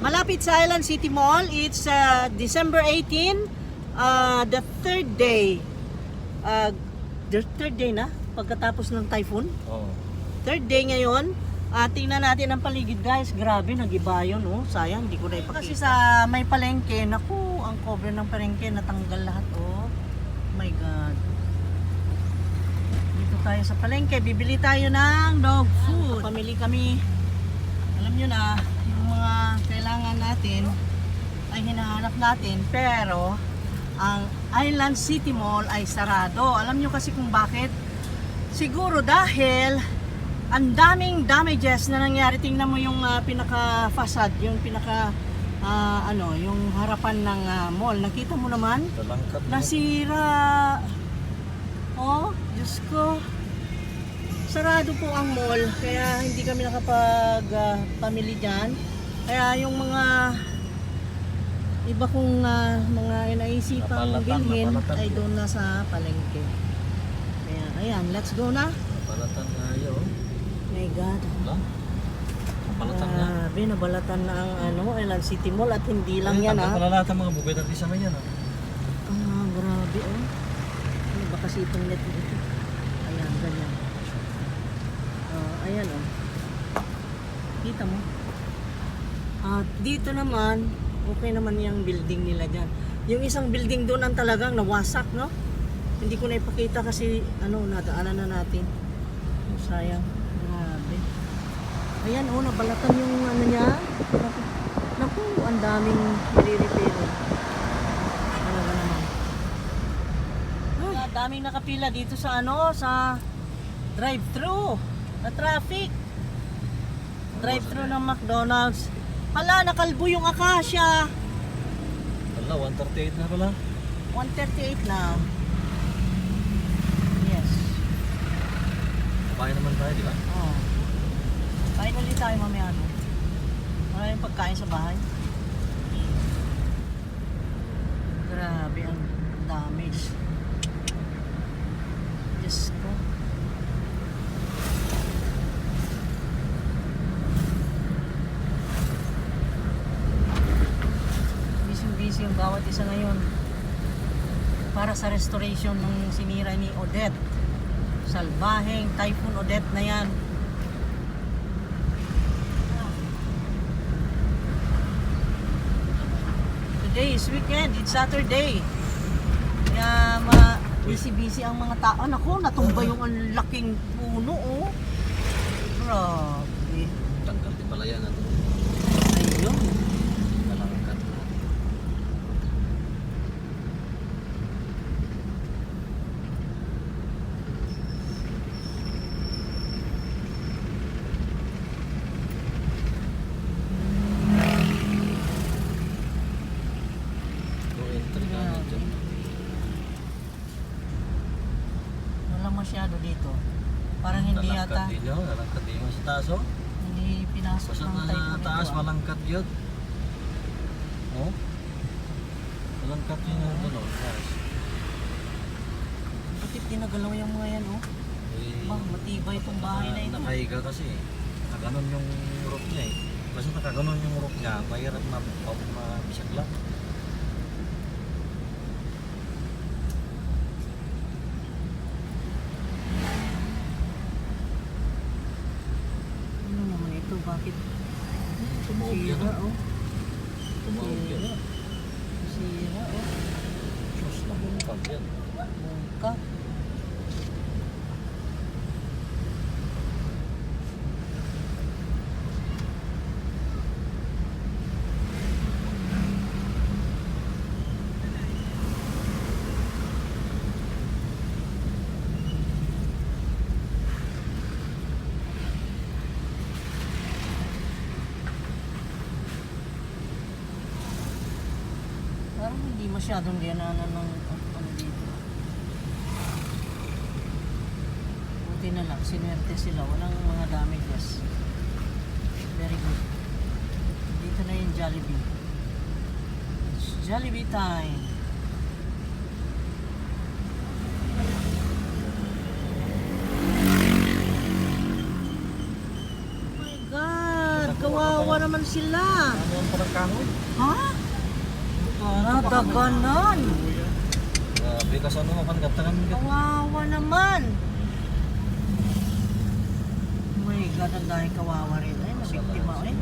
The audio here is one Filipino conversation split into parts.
Malapit sa Island City Mall. It's December 18, the third day. The third day na pagkatapos ng typhoon. Oo. Third day ngayon. Tingnan natin ang paligid guys. Grabe, nag-iba yun. Oh. Sayang, hindi ko na ipakita. Kasi sa may palengke, naku, ang cover ng palengke natanggal lahat. Oh my God. Dito tayo sa palengke. Bibili tayo ng dog food. Pamili kami. Alam nyo na, yung mga kailangan natin ay hinahanap natin. Pero, ang Island City Mall ay sarado. Alam nyo kasi kung bakit? Siguro dahil ang daming damages na nangyari. Tingnan mo yung pinaka-facade, yung yung harapan ng mall. Nakita mo naman? Talangkat mo. Nasira. Oh, Diyos ko. Sarado po ang mall, kaya hindi kami nakapag-pamili dyan. Kaya yung mga iba kong mga inaisipang bilhin ay doon na sa palengke. Kaya, ayan, let's go na. Napalatan na yun. My God. Wala. Napalatan na. Nabalatan na ang Island City Mall at hindi lang yan ha. Napalalatan mga bukid at isa man yan ha. Grabe oh. Ano ba kasi itong net ito? Ayan, ganyan. Ayan oh. Kita mo? At dito naman, okay naman yung building nila dyan. Yung isang building doon ang talagang nawasak, no? Hindi ko na ipakita kasi nadaanan na natin. Sayang. Grabe. Ayan oh, nabalatan yung niya. Naku, ang daming nire-repair. Talaga naman. Daming nakapila dito sa sa drive-thru. Na traffic. Drive-thru ng McDonald's. Hala, nakalbo yung Acacia. Wala, 138 na pala. 138 na. Yes. Kapain naman tayo, di ba? Oh. Kain ulit tayo mamaya. Maraming pagkain sa bahay. Grabe, ang damage. Diyos ko. Busy yung bawat isa ngayon para sa restoration ng sinira ni Odette. Salbaheng Typhoon Odette na yan. Today is weekend, it's Saturday. Kaya busy-busy ang mga tao. Naku, natumba yung ang laking puno oh. Grabe. Tanggal din pala yan. Ayun. Talangkat. Masyado dito. Parang hindi yata. Nalangkat din sa taas oh. Hindi pinasok Basta ng na typhoon sa taas, ito. malangkat yun. Oh? Malangkat yun yung doon oh. Taas. Bakit dinagalaw yung mga yan oh? Matibay itong bahay na ito. Nakahiga kasi. Nakaganon yung roof niya eh. Basta nakaganon yung roof niya, mahirap na mabisag lang. Bakit? Tumuog yan Sira oh. Tumuog yan. Sira oh. Sus, nabungkag yan. Bungkag. Parang hindi masyadong liananan ng dito. Buti na lang, sinwerte sila. Walang mga damages. Very good. Dito na yung Jollibee. It's Jollibee time. Oh my God! Kawawa naman sila. Ano ang parang kahoy? Ha? Nadaganan. Grabe ka sa ano mapangatangan ka. Kawawa naman. Oh my God, ang dahil kawawa rin. Ay, nabiktima eh.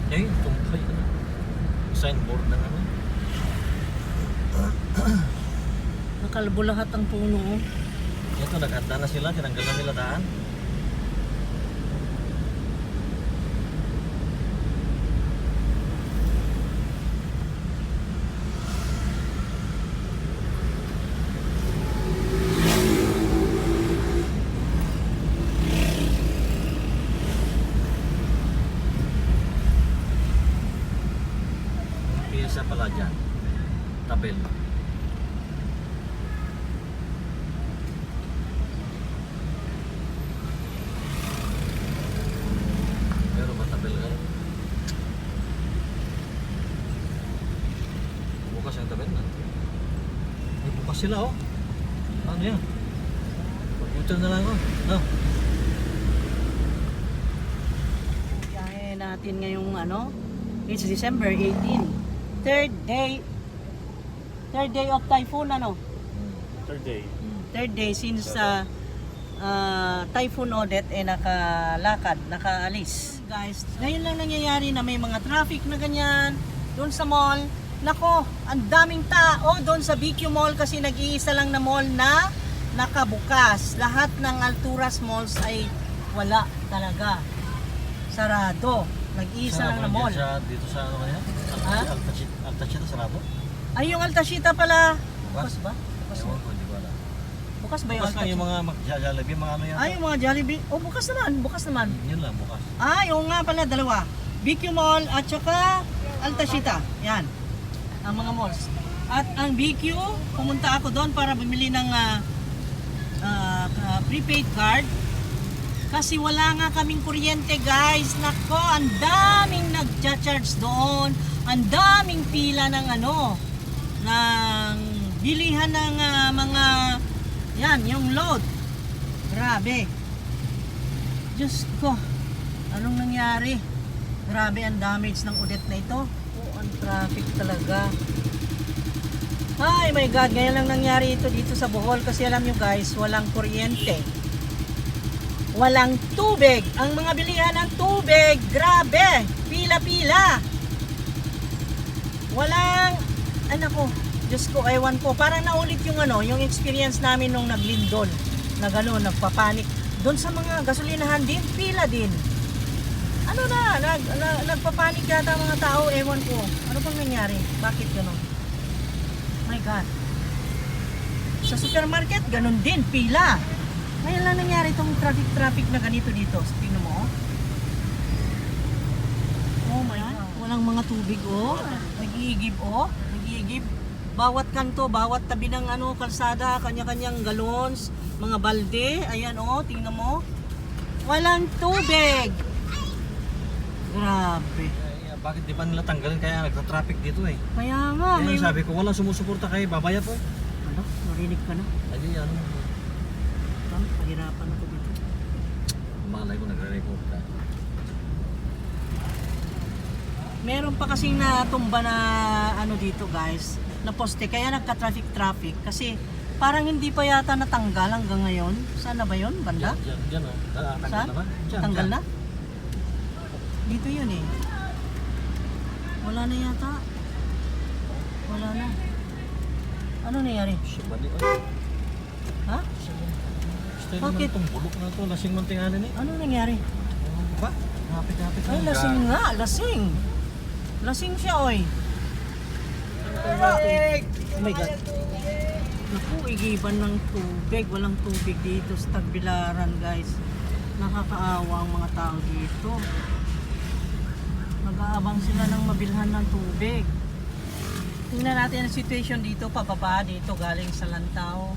Eh, tumpay ano. Signboard na ano. Nakalbo lahat ang puno. Oh. Ito, naghanda na sila, tinanggal na nila daan. Piyesa pala dyan. Tabel. Pero matabel ka. Bukas yung tabel na. Ay, bukas sila oh. Ano yan? Computer na lang oh. No. Biyahe natin ngayong ano, it's December 18. Third day of typhoon ano? Third day. Third day since Typhoon Odette nakaalis. Guys, ngayon lang nangyayari na may mga traffic na ganyan doon sa mall. Nako, ang daming tao doon sa BQ Mall kasi nag-iisa lang na mall na nakabukas. Lahat ng Alturas malls ay wala talaga. Sarado. Nag-iisa lang na mall. Dito sa ano kaya? Ha? Altachita sarado? Ay, yung Altachita pala. Bukas? Bukas ba? Bukas Ewan ba? ko, hindi ko alam. Bukas ba yung Bukas lang Altachita? yung mga Jollibee, mga ano yan. Ay, yung mga Jollibee. Oh, bukas naman. Bukas naman. Yun lang, bukas. Ah, yung nga pala, dalawa. BQ Mall at saka Altachita. Yan. Ang mga malls. At ang BQ, pumunta ako doon para bumili ng prepaid card. Kasi wala nga kaming kuryente, guys. Nako, ang daming nagcha-charge doon. Ang daming pila ng ano, ng bilihan ng mga, yan, yung load. Grabe. Diyos ko, anong nangyari? Grabe ang damage ng Odette na ito. Oh, ang traffic talaga. Ay my God, ngayon lang nangyari ito dito sa Bohol kasi alam nyo guys, walang kuryente. Walang tubig. Ang mga bilihan ng tubig, grabe, pila-pila. Walang, ko, Diyos ko, ewan ko. Parang naulit yung ano, yung experience namin nung naglindol. Na gano'n, nagpapanik. Doon sa mga gasolinahan din, pila din. Ano na, nagpapanik yata mga tao, ewan ko. Ano bang nangyari? Bakit gano'n? My God. Sa supermarket, gano'n din, pila. Ngayon lang nangyari itong traffic na ganito dito. Tingnan mo, oh. Oh my God. Walang mga tubig, oh. Nag-iigib, oh. Nag-iigib. Bawat kanto, bawat tabi ng ano, kalsada, kanya-kanyang galons, mga balde. Ayan, oh. Tingnan mo. Walang tubig. Grabe. Bakit di ba nila tanggalin kaya nagta-traffic dito eh? Kaya nga. Kaya sabi ko, walang sumusuporta kay babayat po. Ano? Narinig ka na? Ay, ano? Pahirapan ako dito. Malay ko nagre-record ka. Meron pa kasing natumba na ano dito guys, na poste kaya nagka-traffic kasi parang hindi pa yata natanggal hanggang ngayon. Saan na ba 'yon, banda? Diyan oh. Tanggal Saan? na ba? Diyan, Tanggal diyan. na? Dito 'yun eh. Wala na yata. Wala na. Ano nangyari? Siya ba di? Ay, Ha? style Bakit? naman itong bulok na ito. Lasing mantinganan eh. Ano nangyari? Ba? Hapit-hapit Ay, lasing nga, lasing. Lasing siya, oy. Oh my God. Naku, igiban ng tubig. Walang tubig dito sa Tagbilaran, guys. Nakakaawa ang mga tao dito. Nag-aabang sila ng mabilhan ng tubig. Tingnan natin ang situation dito, pababa dito galing sa Lantaw.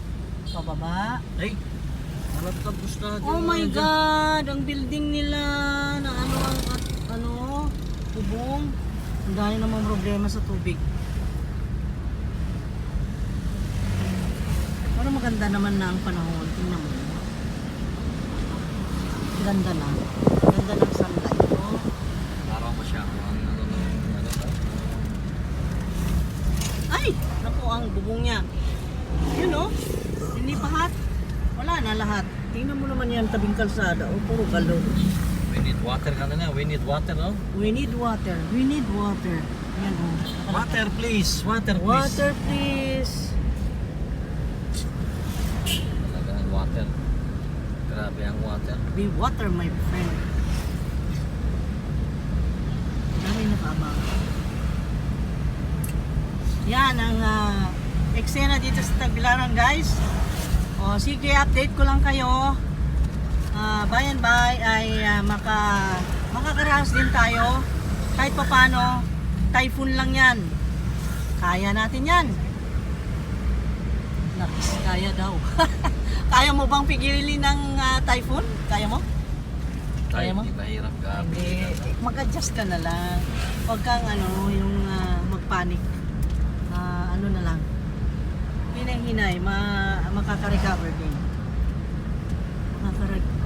Pababa. Ay! Tapos na. Oh my God! Ang building nila na bubong. Ang dami namang problema sa tubig. Pero maganda naman na ang panahon. Tingnan mo. Ganda na. Ganda ng sunlight. Oh. Araw mo siya. Ay! Naku, ang bubong niya. Yun oh. Hindi pahat. Wala na lahat. Tingnan mo naman yan, tabing kalsada. O, puro galo. We need water ka na. We need water, no? We need water. We need water. Yan o. Water, please. Water, please. Water, please. Talaga ang water. Grabe ang water. Be water, my friend. Dami na kaabang. Yan ang eksena dito sa Tagbilaran, guys. O, sige, update ko lang kayo. By and by ay makakaraos din tayo. Kahit pa paano, typhoon lang yan. Kaya natin yan. Nakis, kaya daw. Kaya mo bang pigilin ng typhoon? Kaya mo? Kaya mo? Hindi mahirap ka. Hindi. Mag-adjust ka na lang. Huwag kang yung magpanik. Ano na lang. Hinay-hinay, makaka-recover din.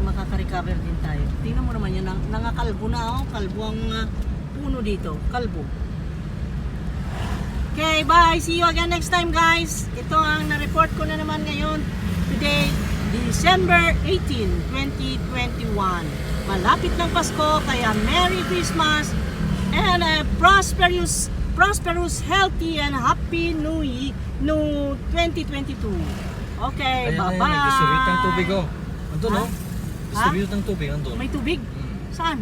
Makaka-recover din tayo. Tingnan mo naman yan, nangakalbo na oh. Kalbo ang puno dito. Kalbo. Okay, bye. See you again next time, guys. Ito ang na-report ko na naman ngayon. Today, December 18, 2021. Malapit ng Pasko, kaya Merry Christmas and a prosperous, healthy and happy New 2022. Okay, Ayan, bye-bye. nag-distribute ng tubig, oh. Andun, Ha? oh. Distribute ng tubig, andun. May tubig? Saan?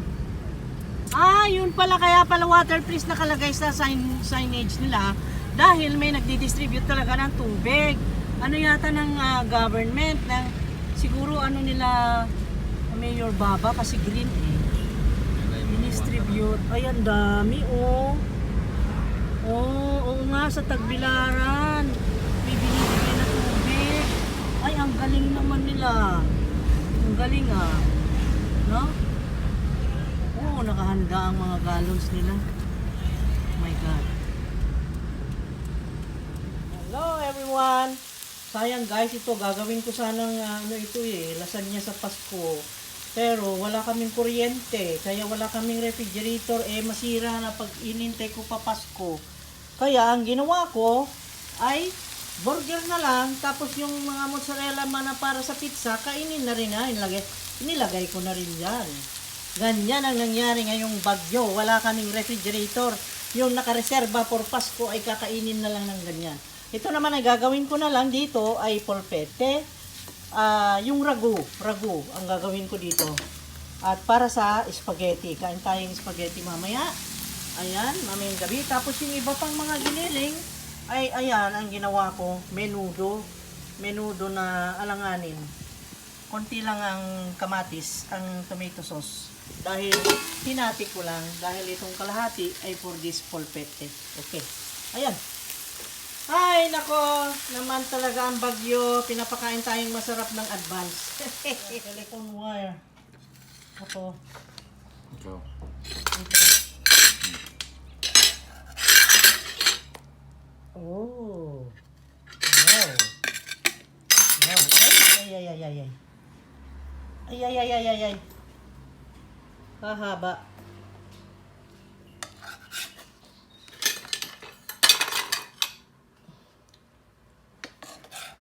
Yun pala, kaya pala water please nakalagay sa signage nila dahil may nagdi-distribute talaga ng tubig. Ano yata ng government, ng siguro nila Mayor Baba kasi green eh. Dinistribute. Ay, ang dami oh. Oo nga, sa Tagbilaran. May binibigay na tubig. Ay, ang galing naman nila. Ang galing no? Oo, nakahanda ang mga gallons nila. Oh my God. Hello everyone. Sayang guys, ito gagawin ko sanang lasagna sa Pasko. Pero wala kaming kuryente, kaya wala kaming refrigerator, masira na pag inintay ko pa Pasko. Kaya ang ginawa ko ay burger na lang, tapos yung mga mozzarella na para sa pizza, kainin na rin inilagay ko na rin yan. Ganyan ang nangyari ngayong bagyo, wala kaming refrigerator. Yung nakareserba for Pasko ay kakainin na lang ng ganyan. Ito naman ay gagawin ko na lang dito ay polpete. Yung ragu ang gagawin ko dito. At para sa spaghetti, kain tayong spaghetti mamaya. Ayan, mamayang gabi. Tapos yung iba pang mga giniling, ay ayan ang ginawa ko, menudo na alanganin. Konti lang ang kamatis, ang tomato sauce. Dahil hinati ko lang, dahil itong kalahati ay for this polpete. Okay, ayan. Ay, nako, naman talaga ang bagyo. Pinapakain tayong masarap ng advance. Telephone wire. Ako. Ikaw. Oh. Wow. Wow. Ay. Ay. Hahaba.